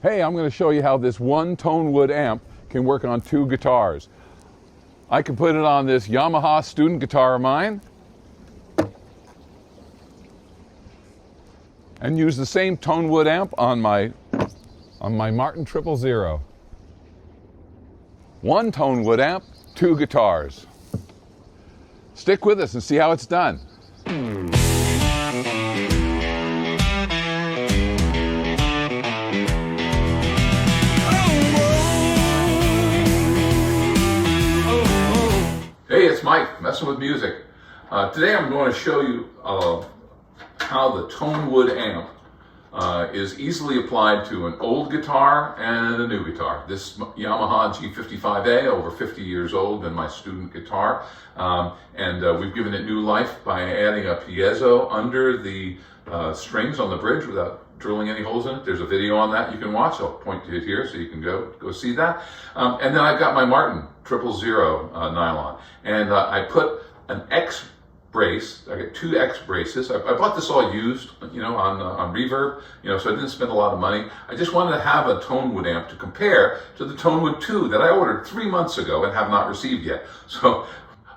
Hey, I'm going to show you how this one Tonewood amp can work on two guitars. I can put it on this Yamaha student guitar of mine and use the same Tonewood amp on my Martin 000. One Tonewood amp, two guitars. Stick with us and see how it's done. Hey, it's Mike, messing with music. Today I'm going to show you how the Tonewood amp is easily applied to an old guitar and a new guitar. This Yamaha G55a, over 50 years old, been my student guitar. We've given it new life by adding a piezo under the strings on the bridge without drilling any holes in it. There's a video on that you can watch. I'll point to it here so you can go see that. And then I've got my Martin 000 nylon. And I put an X brace. I got two X braces. I bought this all used, on Reverb, so I didn't spend a lot of money. I just wanted to have a Tonewood amp to compare to the Tonewood 2 that I ordered 3 months ago and have not received yet. So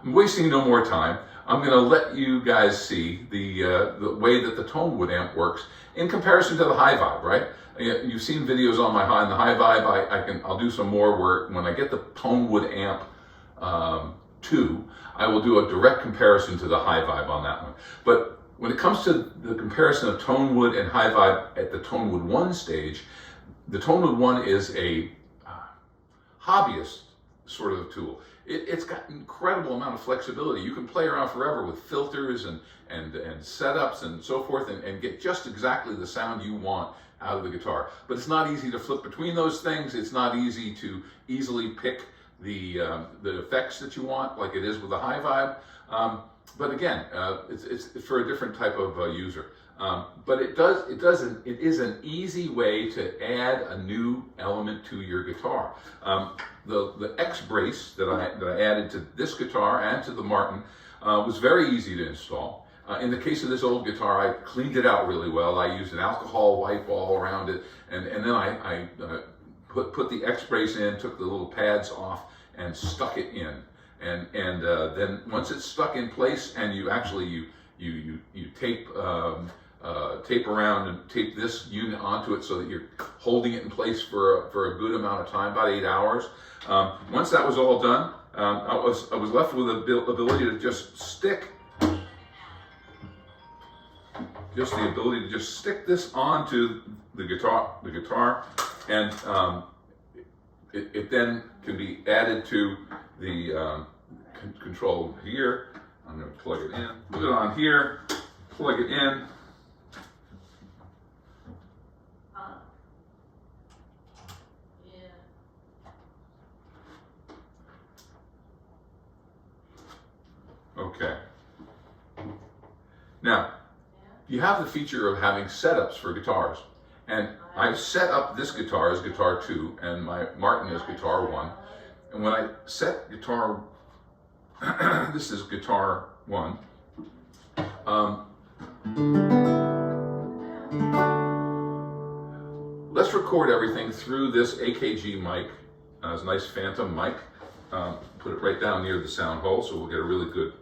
I'm wasting no more time. I'm going to let you guys see the way that the Tonewood amp works in comparison to the HyVibe, right? You've seen videos on on the HyVibe. I'll do some more where when I get the Tonewood amp 2, I will do a direct comparison to the HyVibe on that one. But when it comes to the comparison of Tonewood and HyVibe at the Tonewood 1 stage, the Tonewood 1 is a hobbyist sort of tool. It's got an incredible amount of flexibility. You can play around forever with filters and setups and so forth and get just exactly the sound you want out of the guitar. But it's not easy to flip between those things. It's not easy to easily pick the effects that you want, like it is with the HyVibe. But again, it's for a different type of user. But it is an easy way to add a new element to your guitar. The X brace that I added to this guitar and to the Martin was very easy to install. In the case of this old guitar, I cleaned it out really well. I used an alcohol wipe all around it, and then I put the X brace in, took the little pads off, and stuck it in. And then once it's stuck in place, and you tape around and tape this unit onto it so that you're holding it in place for a good amount of time, about 8 hours. Once that was all done, I was left with the ability to just stick. Just the ability to just stick this onto the guitar, and it then can be added to the control here. I'm going to plug it in, put it on here, plug it in. Okay. Now, you have the feature of having setups for guitars. And I've set up this guitar as guitar 2 and my Martin as guitar 1. And when I set guitar, this is guitar 1. Let's record everything through this AKG mic. It's a nice phantom mic. Put it right down near the sound hole so we'll get a really good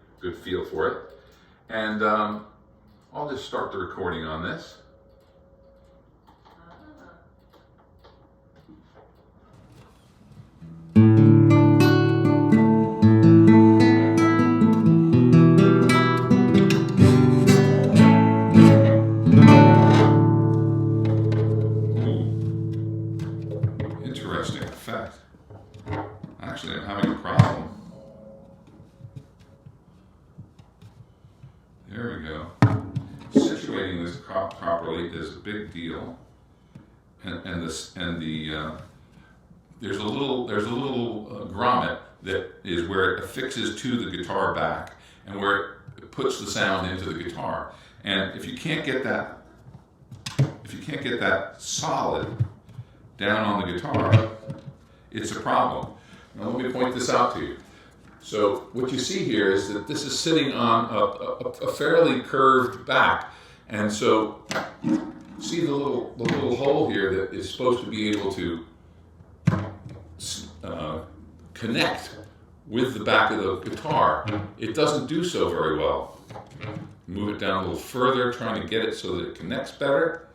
feel for it. And I'll just start the recording on this. Interesting effect. Actually, I'm having a problem. There we go. Situating this properly is a big deal, there's a little grommet that is where it affixes to the guitar back and where it puts the sound into the guitar. And if you can't get that solid down on the guitar, it's a problem. Now let me point this out to you. So what you see here is that this is sitting on a fairly curved back, and so See the little hole here that is supposed to be able to connect with the back of the guitar. It doesn't do so very well. Move it down a little further, trying to get it so that it connects better.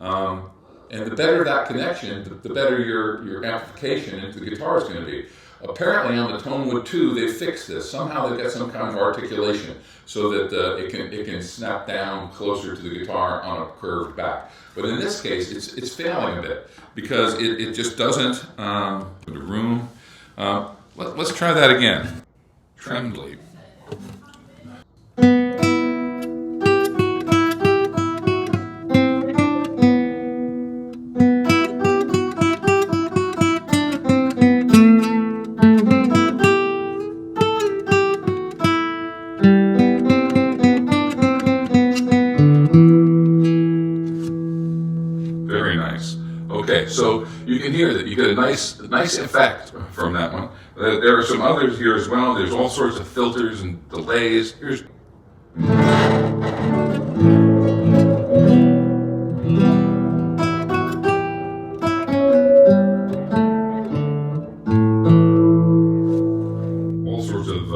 And the better that connection, the better your amplification into the guitar is going to be. Apparently on the Tonewood 2, they fixed this. Somehow they got some kind of articulation so that it can snap down closer to the guitar on a curved back. But in this case, it's failing a bit because it just doesn't. The room. Let's try that again. Trembly. Very nice. Okay, so you can hear that you get a nice effect from that one. There are some others here as well. There's all sorts of filters and delays. Here's all sorts of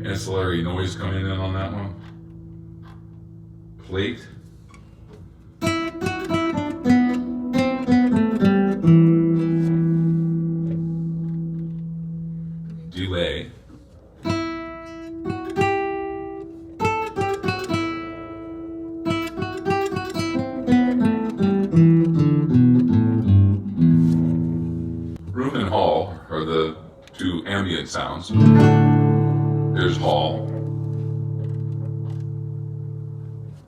ancillary noise coming in on that one. Plate. Delay. Room and hall are the two ambient sounds. There's hall.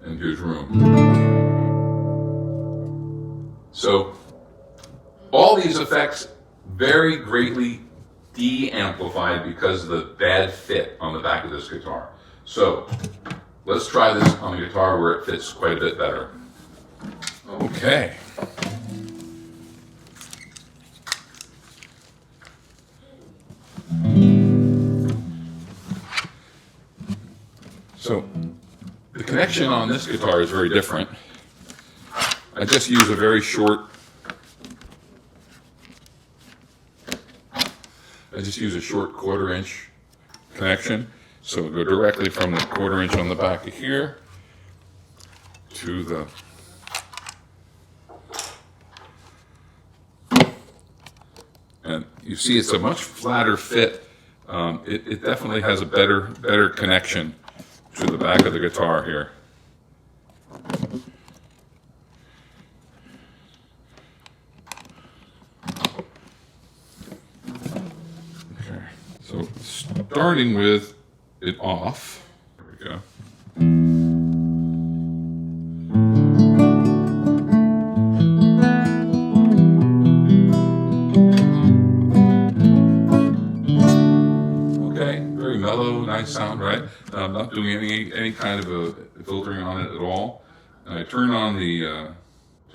And here's room. So all these effects very greatly de-amplified because of the bad fit on the back of this guitar. So let's try this on a guitar where it fits quite a bit better. Okay. So the connection on this guitar is very different. I just use a very short quarter-inch connection. So go directly from the quarter-inch on the back of here to the and you see it's a much flatter fit. It definitely has a better connection to the back of the guitar here. So starting with it off, there we go. Okay, very mellow, nice sound, right? I'm not doing any kind of a filtering on it at all. And I turn on the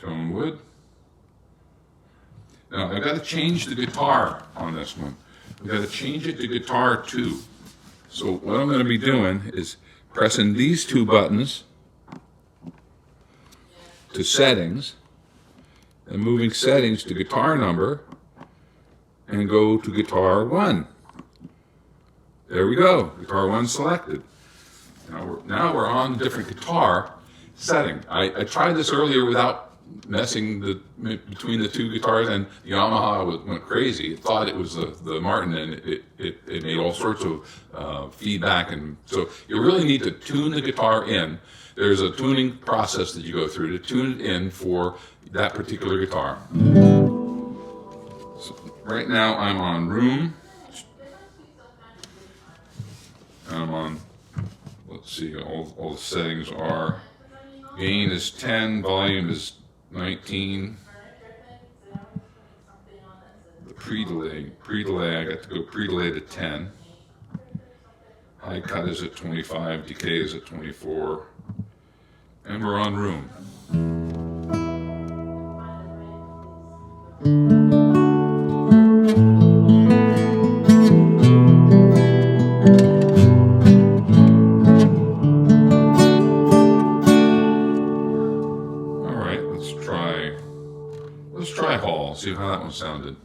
Tonewood. Now I've got to change the guitar on this one. We've got to change it to guitar 2. So what I'm going to be doing is pressing these two buttons to settings and moving settings to guitar number and go to guitar 1. There we go, guitar 1 selected. Now we're on a different guitar setting. I tried this earlier without messing between the two guitars, and the Yamaha went crazy. It thought it was the Martin, and it made all sorts of feedback. And so you really need to tune the guitar in. There's a tuning process that you go through to tune it in for that particular guitar. So right now I'm on room. I'm on, let's see, all the settings are, gain is 10, volume is 19. The pre-delay, I got to go pre-delay to 10. High cut is at 25, decay is at 24. And we're on room. how that one sounded.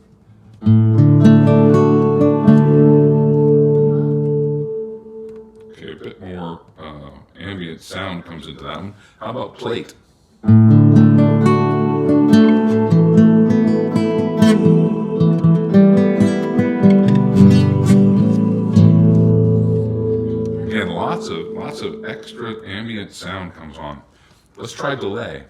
Okay, a bit more ambient sound comes into that one. How about plate? Again, lots of extra ambient sound comes on. Let's try delay.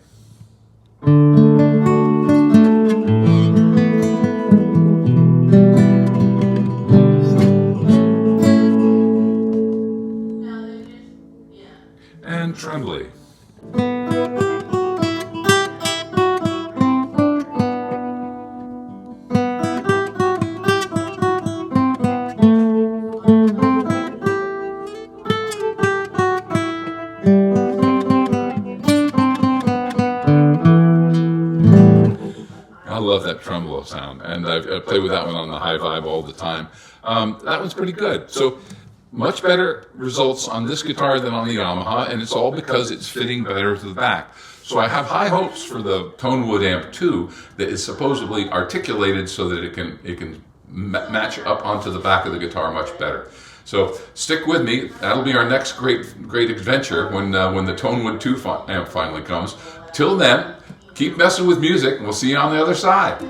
And trembly. I love that tremolo sound, and I play with that one on the HyVibe all the time. That one's pretty good. So much better results on this guitar than on the Yamaha, and it's all because it's fitting better to the back. So I have high hopes for the Tonewood Amp 2 that is supposedly articulated so that it can match up onto the back of the guitar much better. So stick with me. That'll be our next great adventure when the Tonewood 2 amp finally comes. Till then, keep messing with music, and we'll see you on the other side.